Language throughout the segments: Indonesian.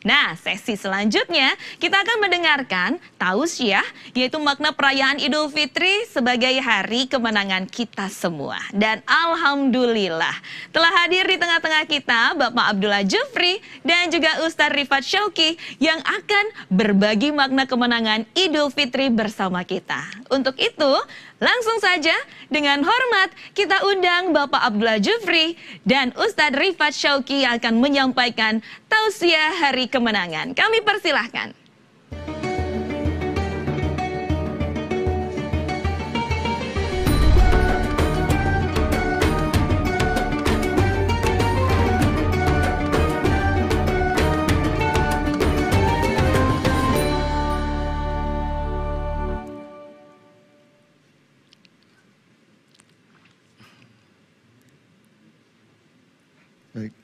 Nah, sesi selanjutnya kita akan mendengarkan tausiah, yaitu makna perayaan Idul Fitri sebagai hari kemenangan kita semua. Dan alhamdulillah telah hadir di tengah-tengah kita Bapak Abdullah Jufri dan juga Ustadz Rifat Syauqi yang akan berbagi makna kemenangan Idul Fitri bersama kita. Untuk itu, langsung saja dengan hormat kita undang Bapak Abdullah Jufri dan Ustadz Rifat Syauqi yang akan menyampaikan tausiah hari kemenangan. Kami persilahkan. Baik.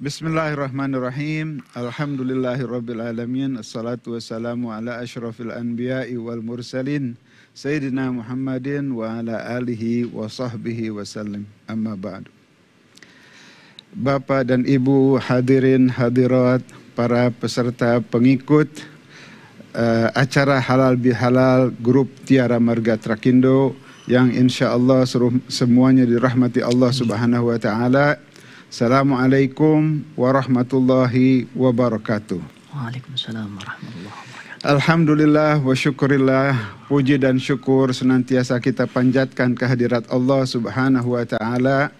Bismillahirrahmanirrahim. Alhamdulillahirrabbilalamin. Assalatu wassalamu ala ashrafil anbiya'i wal mursalin Sayyidina Muhammadin wa ala alihi wa sahbihi wasallim. Amma ba'du. Bapak dan Ibu hadirin hadirat, para peserta pengikut acara Halal Bihalal Grup Tiara Marga Trakindo yang insya Allah semuanya dirahmati Allah Subhanahu wa Ta'ala. Assalamualaikum warahmatullahi wabarakatuh. Waalaikumsalam warahmatullahi wabarakatuh. Alhamdulillah wa syukurillah, puji dan syukur senantiasa kita panjatkan kehadirat Allah Subhanahu wa Ta'ala.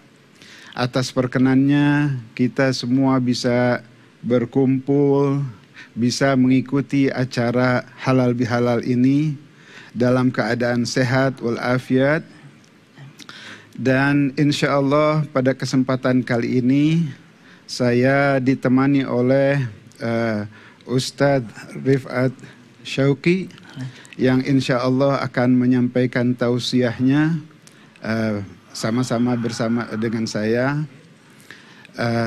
Atas perkenannya kita semua bisa berkumpul, bisa mengikuti acara Halal Bihalal ini dalam keadaan sehat walafiat. Dan insya Allah pada kesempatan kali ini saya ditemani oleh Ustadz Rifat Syauqi yang insya Allah akan menyampaikan tausiahnya sama-sama bersama dengan saya.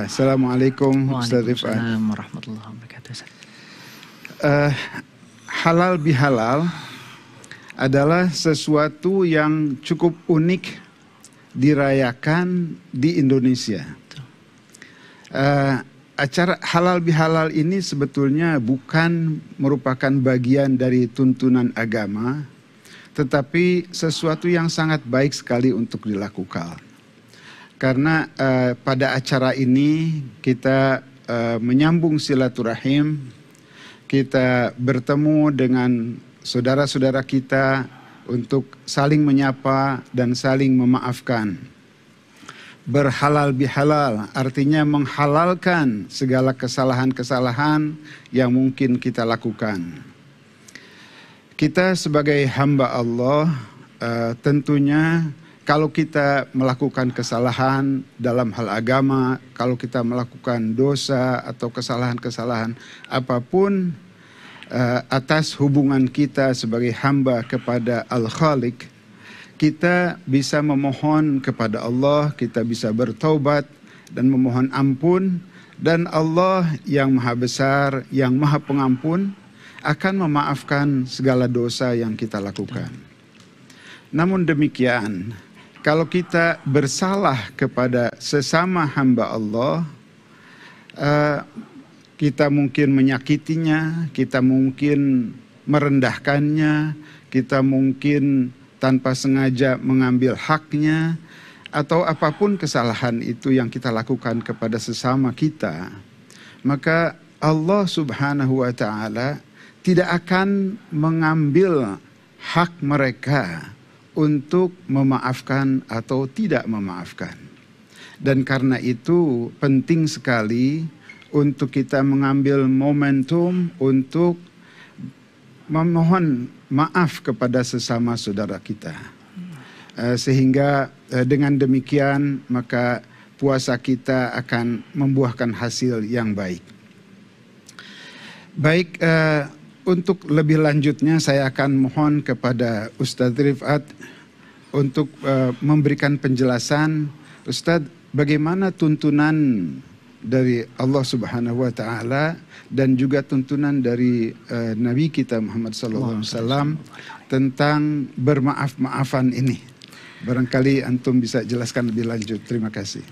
Assalamualaikum Ustadz Rifat. Waalaikumsalam warahmatullahi wabarakatuh. Halal bihalal adalah sesuatu yang cukup unik dirayakan di Indonesia. Acara halal bihalal ini sebetulnya bukan merupakan bagian dari tuntunan agama, tetapi sesuatu yang sangat baik sekali untuk dilakukan. Karena pada acara ini kita menyambung silaturahim, kita bertemu dengan saudara-saudara kita untuk saling menyapa dan saling memaafkan. Berhalal bihalal artinya menghalalkan segala kesalahan-kesalahan yang mungkin kita lakukan. Kita sebagai hamba Allah tentunya kalau kita melakukan kesalahan dalam hal agama, kalau kita melakukan dosa atau kesalahan-kesalahan apapun, atas hubungan kita sebagai hamba kepada Al-Khaliq, kita bisa memohon kepada Allah, kita bisa bertaubat dan memohon ampun, dan Allah yang maha besar, yang maha pengampun akan memaafkan segala dosa yang kita lakukan. Namun demikian, kalau kita bersalah kepada sesama hamba Allah, kita mungkin menyakitinya, kita mungkin merendahkannya, kita mungkin tanpa sengaja mengambil haknya, atau apapun kesalahan itu yang kita lakukan kepada sesama kita, maka Allah Subhanahu wa Ta'ala tidak akan mengambil hak mereka untuk memaafkan atau tidak memaafkan. Dan karena itu penting sekali untuk kita mengambil momentum untuk memohon maaf kepada sesama saudara kita. Sehingga dengan demikian maka puasa kita akan membuahkan hasil yang baik. Baik, untuk lebih lanjutnya saya akan mohon kepada Ustadz Rifat untuk memberikan penjelasan. Ustadz, bagaimana tuntunan dari Allah Subhanahu wa Ta'ala dan juga tuntunan dari Nabi kita Muhammad SAW tentang bermaaf-maafan ini. Barangkali antum bisa jelaskan lebih lanjut. Terima kasih.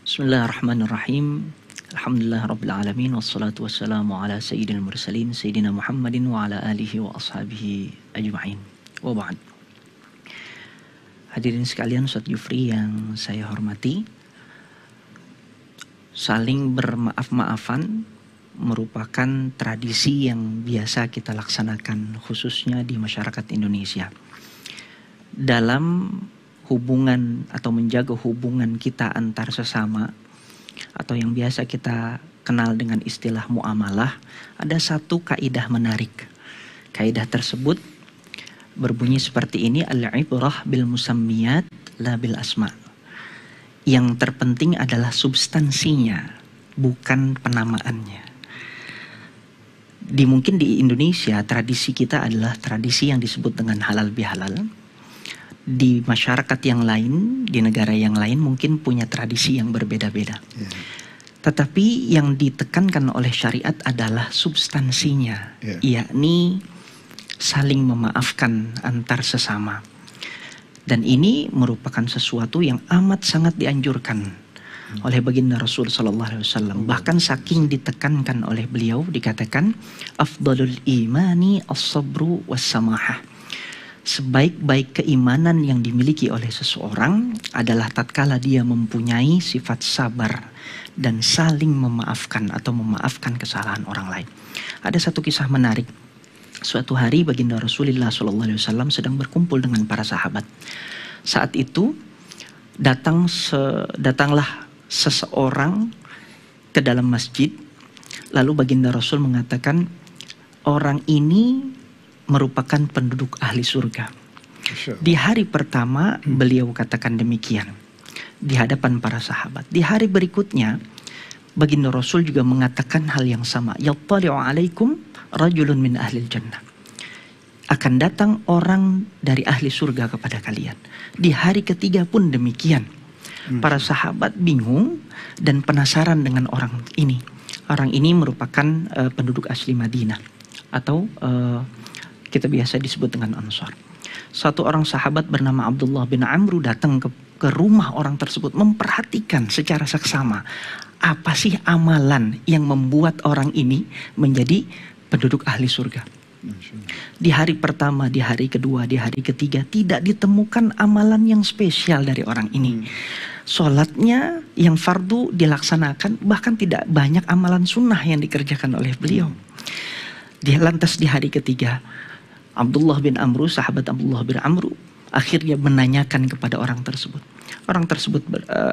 Bismillahirrahmanirrahim. Alhamdulillah Rabbil Alamin. Wassalatu wassalamu ala sayyidil mursalin Sayyidina Muhammadin wa ala alihi wa ashabihi ajma'in. Wa ba'd. Hadirin sekalian, Ustadz Yufri yang saya hormati, saling bermaaf-maafan merupakan tradisi yang biasa kita laksanakan khususnya di masyarakat Indonesia. Dalam hubungan atau menjaga hubungan kita antar sesama, atau yang biasa kita kenal dengan istilah muamalah, ada satu kaidah menarik. Kaidah tersebut berbunyi seperti ini: al-ibrah bil musammiyat la bil asma. Yang terpenting adalah substansinya, bukan penamaannya. Mungkin di Indonesia tradisi kita adalah tradisi yang disebut dengan halal bihalal. Di masyarakat yang lain, di negara yang lain mungkin punya tradisi yang berbeda-beda. Tetapi yang ditekankan oleh syariat adalah substansinya, yakni saling memaafkan antar sesama. Dan ini merupakan sesuatu yang amat sangat dianjurkan oleh baginda Rasul sallallahu alaihi wasallam. Bahkan saking ditekankan oleh beliau, dikatakan afdalul imani as-sabru was-samahah. Sebaik-baik keimanan yang dimiliki oleh seseorang adalah tatkala dia mempunyai sifat sabar dan saling memaafkan atau memaafkan kesalahan orang lain. Ada satu kisah menarik. Suatu hari baginda Rasulullah SAW sedang berkumpul dengan para sahabat. Saat itu datanglah seseorang ke dalam masjid. Lalu baginda Rasul mengatakan, orang ini merupakan penduduk ahli surga. Di hari pertama beliau katakan demikian di hadapan para sahabat. Di hari berikutnya baginda Rasul juga mengatakan hal yang sama. Yattali'u alaikum rajulun min ahlil jannah. Akan datang orang dari ahli surga kepada kalian. Di hari ketiga pun demikian. Para sahabat bingung dan penasaran dengan orang ini. Orang ini merupakan penduduk asli Madinah atau kita biasa disebut dengan Ansar. Satu orang sahabat bernama Abdullah bin Amru datang ke rumah orang tersebut, memperhatikan secara seksama apa sih amalan yang membuat orang ini menjadi penduduk ahli surga. Di hari pertama, di hari kedua, di hari ketiga tidak ditemukan amalan yang spesial dari orang ini. Sholatnya yang fardu dilaksanakan, bahkan tidak banyak amalan sunnah yang dikerjakan oleh beliau. Lantas di hari ketiga, Abdullah bin Amru, sahabat Abdullah bin Amru, akhirnya menanyakan kepada orang tersebut. Orang tersebut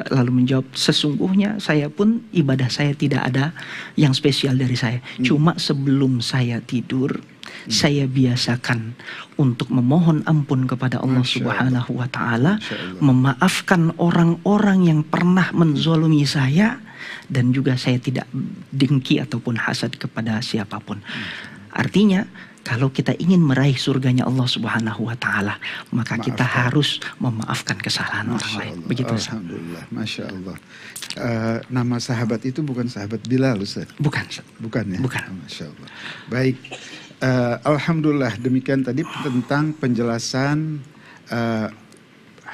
lalu menjawab, sesungguhnya saya pun ibadah saya tidak ada yang spesial dari saya. Cuma sebelum saya tidur, saya biasakan untuk memohon ampun kepada Allah Subhanahu wa Ta'ala, memaafkan orang-orang yang pernah menzolimi saya, dan juga saya tidak dengki ataupun hasad kepada siapapun. Artinya, kalau kita ingin meraih surganya Allah Subhanahu wa Ta'ala, maka kita harus memaafkan kesalahan orang lain. Begitu. Alhamdulillah, Masya Allah. Nama sahabat itu bukan sahabat Bilal, Ustaz? Bukan. Bukan ya? Bukan. Masya Allah. Baik. Alhamdulillah, demikian tadi tentang penjelasan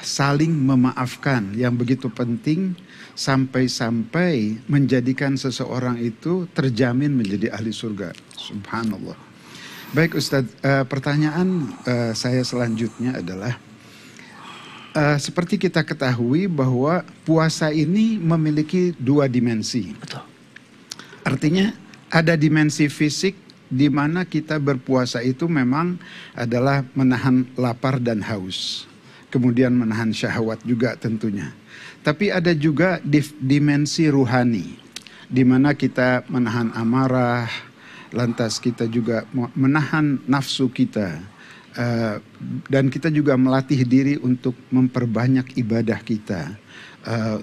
saling memaafkan yang begitu penting sampai-sampai menjadikan seseorang itu terjamin menjadi ahli surga. Subhanallah. Baik Ustadz, pertanyaan saya selanjutnya adalah seperti kita ketahui bahwa puasa ini memiliki dua dimensi. Betul. Artinya ada dimensi fisik di mana kita berpuasa itu memang adalah menahan lapar dan haus. Kemudian menahan syahwat juga tentunya. Tapi ada juga dimensi ruhani di mana kita menahan amarah, lantas kita juga menahan nafsu kita, dan kita juga melatih diri untuk memperbanyak ibadah kita.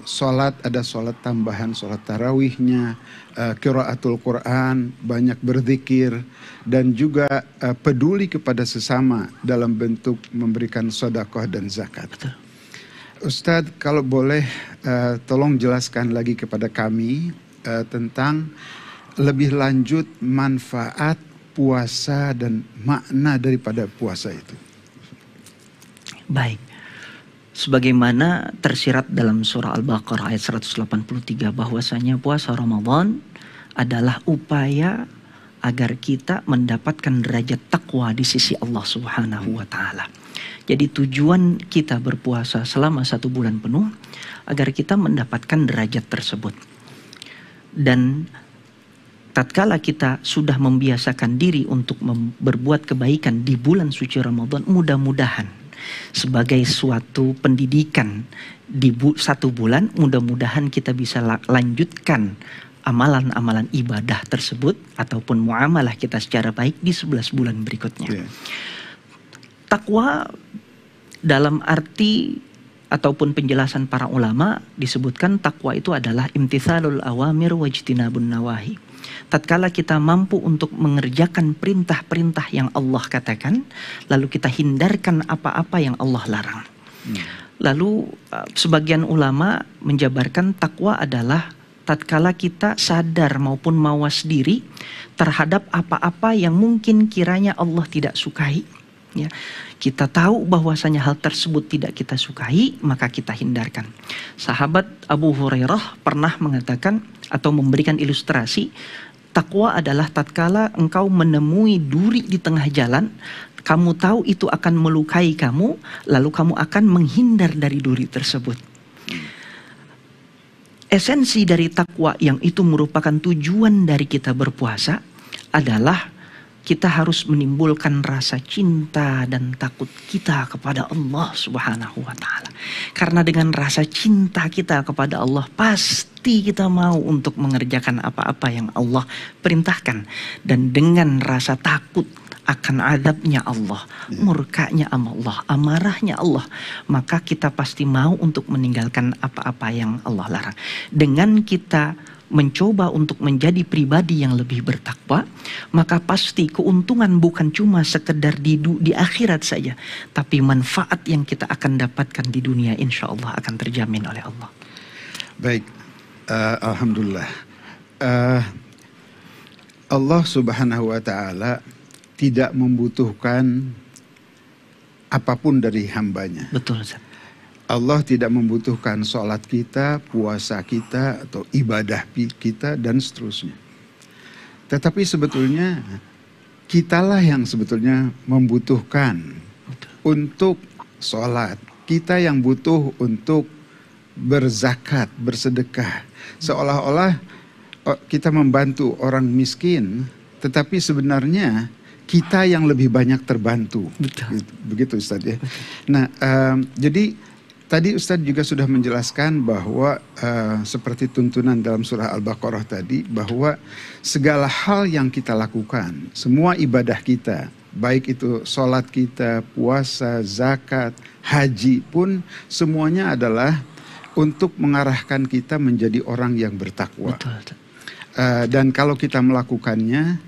Sholat, ada sholat tambahan, sholat tarawihnya, qiraatul Quran, banyak berzikir, dan juga peduli kepada sesama dalam bentuk memberikan sedekah dan zakat. Betul. Ustadz, kalau boleh tolong jelaskan lagi kepada kami tentang lebih lanjut manfaat puasa dan makna daripada puasa itu. Baik. sebagaimana tersirat dalam surah Al-Baqarah ayat 183 bahwasanya puasa Ramadan adalah upaya agar kita mendapatkan derajat takwa di sisi Allah Subhanahu wa taala. Jadi tujuan kita berpuasa selama 1 bulan penuh agar kita mendapatkan derajat tersebut. Dan tatkala kita sudah membiasakan diri untuk berbuat kebaikan di bulan suci Ramadan, mudah-mudahan sebagai suatu pendidikan di 1 bulan, mudah-mudahan kita bisa lanjutkan amalan-amalan ibadah tersebut ataupun muamalah kita secara baik di 11 bulan berikutnya. Takwa dalam arti ataupun penjelasan para ulama disebutkan takwa itu adalah imtithalul awamir wajtinabun nawahi. Tatkala kita mampu untuk mengerjakan perintah-perintah yang Allah katakan, lalu kita hindarkan apa-apa yang Allah larang. Lalu sebagian ulama menjabarkan takwa adalah tatkala kita sadar maupun mawas diri terhadap apa-apa yang mungkin kiranya Allah tidak sukai. Ya, kita tahu bahwasanya hal tersebut tidak kita sukai, maka kita hindarkan. Sahabat Abu Hurairah pernah mengatakan atau memberikan ilustrasi, takwa adalah tatkala engkau menemui duri di tengah jalan, kamu tahu itu akan melukai kamu, lalu kamu akan menghindar dari duri tersebut. Esensi dari takwa yang itu merupakan tujuan dari kita berpuasa adalah kita harus menimbulkan rasa cinta dan takut kita kepada Allah Subhanahu wa taala. Karena dengan rasa cinta kita kepada Allah, pasti kita mau untuk mengerjakan apa-apa yang Allah perintahkan. Dan dengan rasa takut akan adabnya Allah, murkanya Allah, amarahnya Allah, maka kita pasti mau untuk meninggalkan apa-apa yang Allah larang. Dengan kita mencoba untuk menjadi pribadi yang lebih bertakwa, maka pasti keuntungan bukan cuma sekedar di akhirat saja, tapi manfaat yang kita akan dapatkan di dunia insya Allah akan terjamin oleh Allah. Baik, alhamdulillah. Allah Subhanahu wa taala tidak membutuhkan apapun dari hambanya. Betul, Ustaz. Allah tidak membutuhkan sholat kita, puasa kita, atau ibadah kita, dan seterusnya. Tetapi sebetulnya kitalah yang sebetulnya membutuhkan untuk sholat. Kita yang butuh untuk berzakat, bersedekah. Seolah-olah kita membantu orang miskin, tetapi sebenarnya kita yang lebih banyak terbantu. Betul. Begitu Ustaz ya. Nah, jadi tadi Ustaz juga sudah menjelaskan bahwa seperti tuntunan dalam surah Al-Baqarah tadi, bahwa segala hal yang kita lakukan, semua ibadah kita, baik itu sholat kita, puasa, zakat, haji pun, semuanya adalah untuk mengarahkan kita menjadi orang yang bertakwa. Betul. Dan kalau kita melakukannya,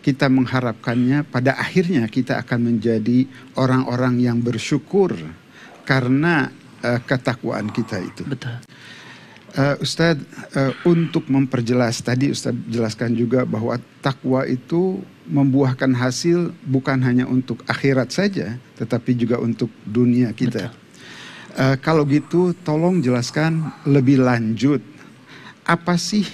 kita mengharapkannya pada akhirnya kita akan menjadi orang-orang yang bersyukur karena ketakwaan kita itu. Betul. Ustadz, untuk memperjelas, tadi Ustadz jelaskan juga bahwa takwa itu membuahkan hasil bukan hanya untuk akhirat saja, tetapi juga untuk dunia kita. Kalau gitu, tolong jelaskan lebih lanjut, apa sih,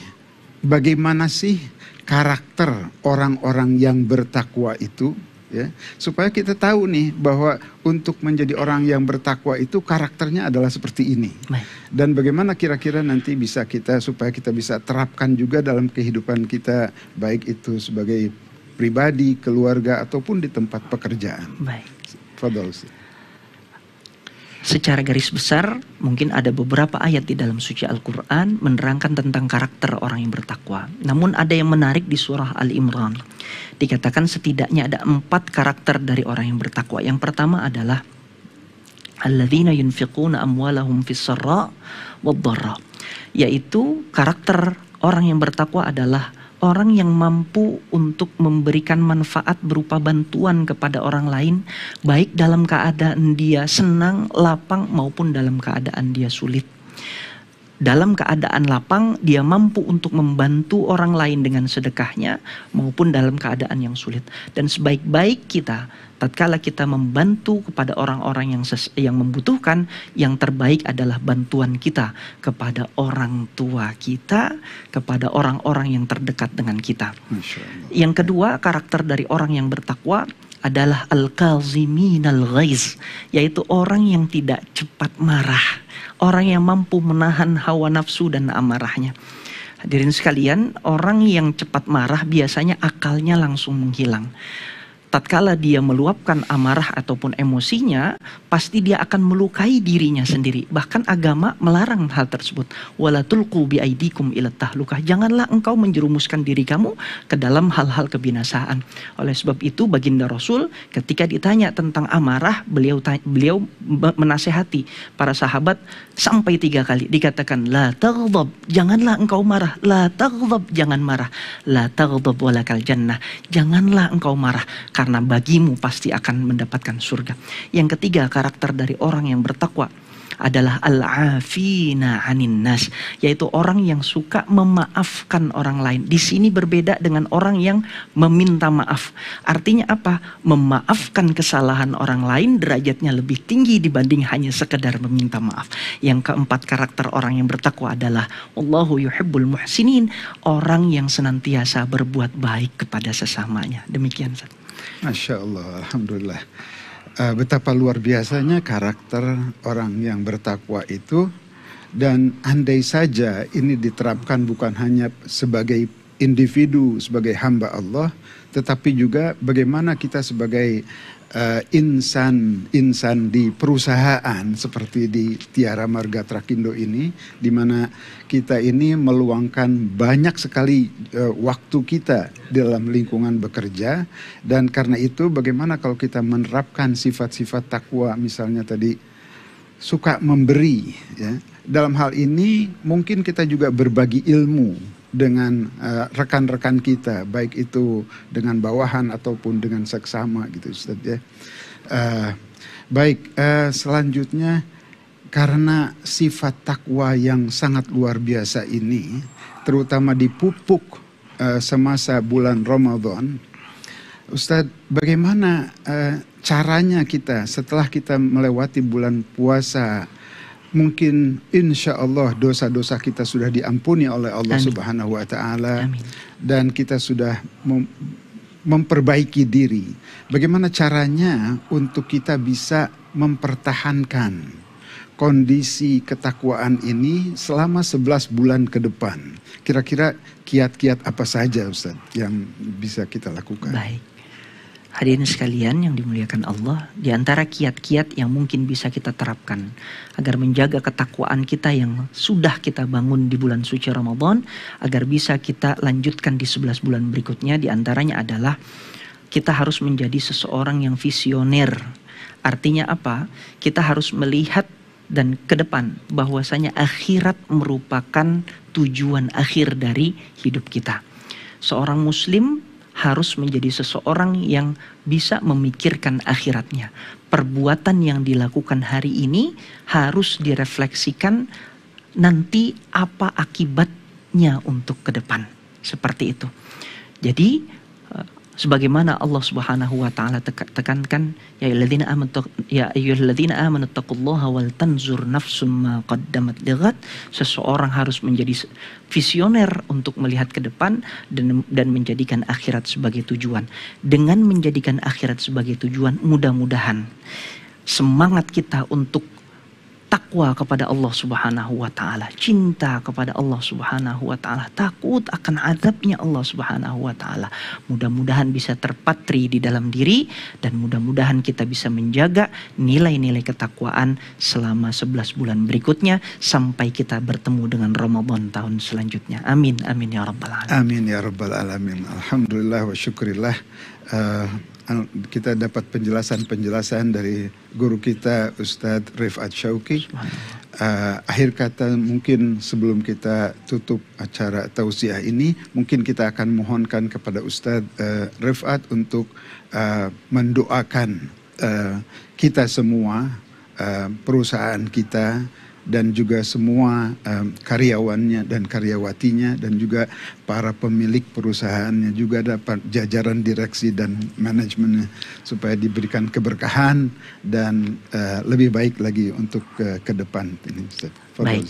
bagaimana sih karakter orang-orang yang bertakwa itu, ya, supaya kita tahu nih bahwa untuk menjadi orang yang bertakwa itu karakternya adalah seperti ini. Baik. Dan bagaimana kira-kira nanti bisa kita, supaya kita bisa terapkan juga dalam kehidupan kita, baik itu sebagai pribadi, keluarga, ataupun di tempat pekerjaan. Baik. Fadhal, Ustaz. Secara garis besar, mungkin ada beberapa ayat di dalam suci Al-Quran menerangkan tentang karakter orang yang bertakwa. Namun ada yang menarik di surah Al-Imran. Dikatakan setidaknya ada 4 karakter dari orang yang bertakwa. Yang pertama adalah alladzina yunfiquna amwalahum fis-sarra wad-dharra. Yaitu karakter orang yang bertakwa adalah orang yang mampu untuk memberikan manfaat berupa bantuan kepada orang lain, baik dalam keadaan dia senang, lapang, maupun dalam keadaan dia sulit. dalam keadaan lapang, dia mampu untuk membantu orang lain dengan sedekahnya maupun dalam keadaan yang sulit. Dan sebaik-baik kita, tatkala kita membantu kepada orang-orang yang membutuhkan, yang terbaik adalah bantuan kita kepada orang tua kita, kepada orang-orang yang terdekat dengan kita. Yang kedua, karakter dari orang yang bertakwa adalah al-kaziminal ghaiz, yaitu orang yang tidak cepat marah. Orang yang mampu menahan hawa nafsu dan amarahnya. Hadirin sekalian, orang yang cepat marah biasanya akalnya langsung menghilang. Tatkala dia meluapkan amarah ataupun emosinya, pasti dia akan melukai dirinya sendiri. Bahkan agama melarang hal tersebut. Wala tulqu biaidikum ila tahlukah. Janganlah engkau menjerumuskan diri kamu ke dalam hal-hal kebinasaan. Oleh sebab itu baginda Rasul ketika ditanya tentang amarah, beliau menasehati para sahabat sampai 3 kali. Dikatakan la taghdab, janganlah engkau marah. La taghdab, jangan marah. La taghdab walakal jannah, janganlah engkau marah, karena bagimu pasti akan mendapatkan surga. Yang ketiga, karakter dari orang yang bertakwa adalah al-afina 'anin nas, yaitu orang yang suka memaafkan orang lain. Di sini berbeda dengan orang yang meminta maaf. Artinya apa? Memaafkan kesalahan orang lain derajatnya lebih tinggi dibanding hanya sekedar meminta maaf. Yang keempat, karakter orang yang bertakwa adalah Allahu yuhibbul muhsinin, orang yang senantiasa berbuat baik kepada sesamanya. Demikian. Masya Allah, Alhamdulillah. Betapa luar biasanya karakter orang yang bertakwa itu. Dan andai saja ini diterapkan bukan hanya sebagai individu, sebagai hamba Allah, tetapi juga bagaimana kita sebagai insan di perusahaan seperti di Tiara Marga Trakindo ini, di mana kita ini meluangkan banyak sekali waktu kita dalam lingkungan bekerja. Dan karena itu bagaimana kalau kita menerapkan sifat-sifat takwa, misalnya tadi suka memberi, ya. Dalam hal ini mungkin kita juga berbagi ilmu dengan rekan-rekan kita, baik itu dengan bawahan ataupun dengan seksama gitu, Ustaz, ya. Selanjutnya, karena sifat takwa yang sangat luar biasa ini, terutama dipupuk semasa bulan Ramadan, Ustaz, bagaimana caranya kita setelah kita melewati bulan puasa? Mungkin insya Allah dosa-dosa kita sudah diampuni oleh Allah Subhanahu wa Ta'ala. Dan kita sudah memperbaiki diri. Bagaimana caranya untuk kita bisa mempertahankan kondisi ketakwaan ini selama 11 bulan ke depan? Kira-kira kiat-kiat apa saja, Ustaz, yang bisa kita lakukan? Baik. Hadirin sekalian yang dimuliakan Allah, di antara kiat-kiat yang mungkin bisa kita terapkan agar menjaga ketakwaan kita yang sudah kita bangun di bulan suci Ramadan, agar bisa kita lanjutkan di 11 bulan berikutnya, di antaranya adalah kita harus menjadi seseorang yang visioner. Artinya apa? Kita harus melihat dan ke depan bahwasanya akhirat merupakan tujuan akhir dari hidup kita. Seorang muslim harus menjadi seseorang yang bisa memikirkan akhiratnya. Perbuatan yang dilakukan hari ini harus direfleksikan nanti apa akibatnya untuk ke depan. Seperti itu. Jadi sebagaimana Allah Subhanahu wa Ta'ala tekankan, ya ayyuhalladzina amanu taqullaha wal tanzur nafsum ma qaddamat lighat. Seseorang harus menjadi visioner untuk melihat ke depan dan menjadikan akhirat sebagai tujuan. Dengan menjadikan akhirat sebagai tujuan, mudah-mudahan semangat kita untuk takwa kepada Allah Subhanahu wa Ta'ala, cinta kepada Allah Subhanahu wa Ta'ala, takut akan azabnya Allah Subhanahu wa Ta'ala, mudah-mudahan bisa terpatri di dalam diri, dan mudah-mudahan kita bisa menjaga nilai-nilai ketakwaan selama 11 bulan berikutnya sampai kita bertemu dengan Ramadan tahun selanjutnya. Amin, amin ya rabbal alamin. Amin ya rabbal alamin. Alhamdulillah wa syukurillah. Kita dapat penjelasan dari guru kita Ustadz Rifat Syauqi. Akhir kata mungkin sebelum kita tutup acara tausiah ini, mungkin kita akan mohonkan kepada Ustadz Rifat untuk mendoakan kita semua, perusahaan kita, dan juga semua karyawannya dan karyawatinya, dan juga para pemilik perusahaannya, juga dapat jajaran direksi dan manajemennya, supaya diberikan keberkahan dan lebih baik lagi untuk ke depan ini, Ustaz. Baik.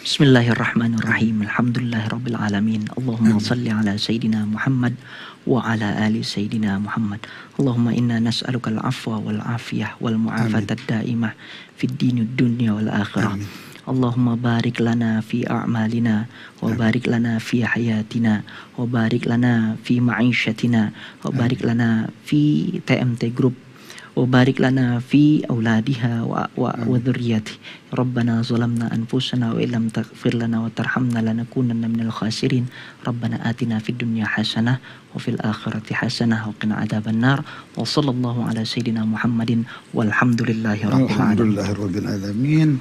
Bismillahirrahmanirrahim. Alhamdulillahirabbil alamin. Allahumma shalli ala sayidina Muhammad wa ala ali sayidina Muhammad. Allahumma inna nas'aluka al-afwa wal afiyah wal mu'afata ad-daimah fid dinid dunya wal akhirah. Allahumma barik lana fi a'malina wa barik lana fi hayatina wa barik lana fi ma'isyatina wa barik lana fi TMT Group wa barik lana fi auladiha wa dhurriyyati. Rabbana zalamna anfusana wa illam taghfir lana wa tarhamna lanakunanna minal khasirin. Rabbana atina fid dunya hasanah wa fil akhirati hasanah wa qina adzabannar. Wa sallallahu ala sayidina Muhammadin walhamdulillahi rabbil alamin.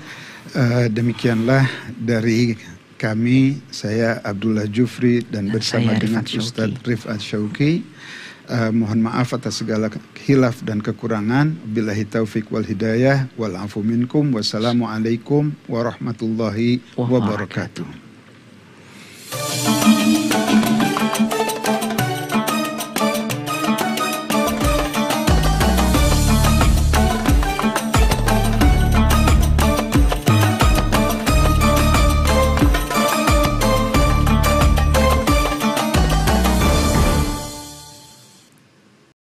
Demikianlah dari kami, saya Abdullah Jufri dan bersama dengan Ustadz Rifat Syauqi. Mohon maaf atas segala khilaf dan kekurangan. Billahi taufik wal hidayah wal afu minkum. Wassalamualaikum warahmatullahi wabarakatuh.